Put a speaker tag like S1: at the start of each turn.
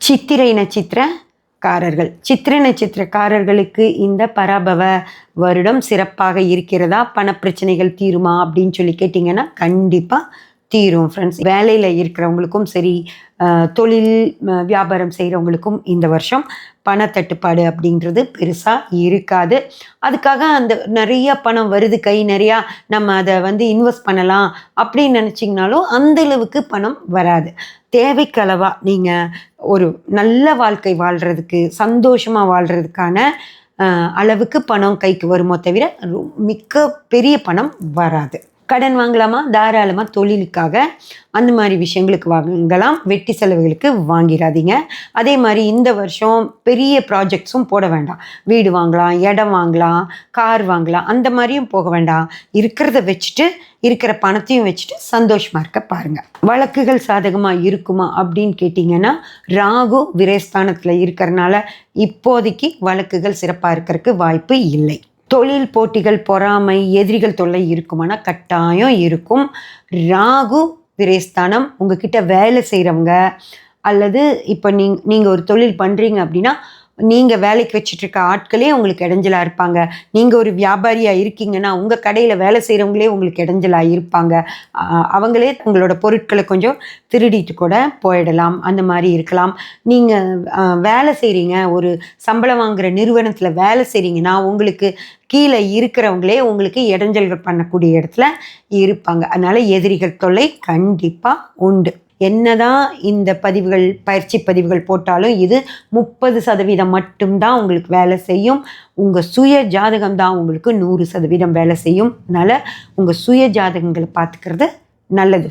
S1: சித்திரை நட்சத்திரக்காரர்கள். சித்திரை நட்சத்திரக்காரர்களுக்கு இந்த பராபவ வருடம் சிறப்பாக இருக்கிறதா? பணப்பிரச்சனைகள் தீருமா அப்படின்னு சொல்லி கேட்டிங்கன்னா கண்டிப்பாக தீரும் ஃப்ரெண்ட்ஸ். வேலையில் இருக்கிறவங்களுக்கும் சரி, தொழில் வியாபாரம் செய்கிறவங்களுக்கும் இந்த வருஷம் பணத்தட்டுப்பாடு அப்படின்றது பெருசாக இருக்காது. அதுக்காக அந்த நிறைய பணம் வருது, கை நிறையா, நம்ம அதை இன்வெஸ்ட் பண்ணலாம் அப்படின்னு நினச்சிங்கனாலும் அந்தளவுக்கு பணம் வராது. தேவைக்களவாக நீங்கள் ஒரு நல்ல வாழ்க்கை வாழ்கிறதுக்கு, சந்தோஷமாக வாழ்கிறதுக்கான அளவுக்கு பணம் கைக்கு வருமோ தவிர மிக்க பெரிய பணம் வராது. கடன் வாங்கலாமா? தாராளமாக தொழிலுக்காக அந்த மாதிரி விஷயங்களுக்கு வாங்கலாம். வெட்டி செலவுகளுக்கு வாங்கிடாதீங்க. அதே மாதிரி இந்த வருஷம் பெரிய ப்ராஜெக்ட்ஸும் போட வேண்டாம். வீடு வாங்கலாம், இடம் வாங்கலாம், கார் வாங்கலாம், அந்த மாதிரியும் போக வேண்டாம். இருக்கிறத வச்சுட்டு, இருக்கிற பணத்தையும் வச்சுட்டு சந்தோஷமாக இருக்க பாருங்கள். வழக்குகள் சாதகமாக இருக்குமா அப்படின்னு கேட்டிங்கன்னா, ராகு விரயஸ்தானத்தில் இருக்கிறனால இப்போதைக்கு வழக்குகள் சிறப்பாக இருக்கிறதுக்கு வாய்ப்பு இல்லை. தொழில் போட்டிகள், பொறாமை, எதிரிகள் தொல்லை இருக்குமானா கட்டாயம் இருக்கும். ராகு விரயஸ்தானம் உங்ககிட்ட வேலை செய்கிறவங்க, அல்லது இப்போ நீங்கள் ஒரு தொழில் பண்ணுறீங்க அப்படின்னா நீங்கள் வேலைக்கு வச்சுட்ருக்க ஆட்களே உங்களுக்கு இடைஞ்சலாக இருப்பாங்க. நீங்கள் ஒரு வியாபாரியாக இருக்கீங்கன்னா உங்கள் கடையில் வேலை செய்கிறவங்களே உங்களுக்கு இடைஞ்சலாக இருப்பாங்க. அவங்களே உங்களோட பொருட்களை கொஞ்சம் திருடிட்டு கூட போயிடலாம். அந்த மாதிரி இருக்கலாம். நீங்கள் வேலை செய்கிறீங்க, ஒரு சம்பளம் வாங்குகிற நிறுவனத்தில் வேலை செய்கிறீங்கன்னா உங்களுக்கு கீழே இருக்கிறவங்களே உங்களுக்கு இடைஞ்சல்கள் பண்ணக்கூடிய இடத்துல இருப்பாங்க. அதனால் எதிரிகள் தொல்லை கண்டிப்பாக உண்டு. என்னதான் இந்த பதிவுகள், பயிற்சி பதிவுகள் போட்டாலும் இது 30% மட்டும்தான் உங்களுக்கு வேலை செய்யும். உங்கள் சுய ஜாதகம் தான் உங்களுக்கு 100% வேலை செய்யும். அதனால் உங்கள் சுய ஜாதகங்களை பார்த்துக்கிறது நல்லது.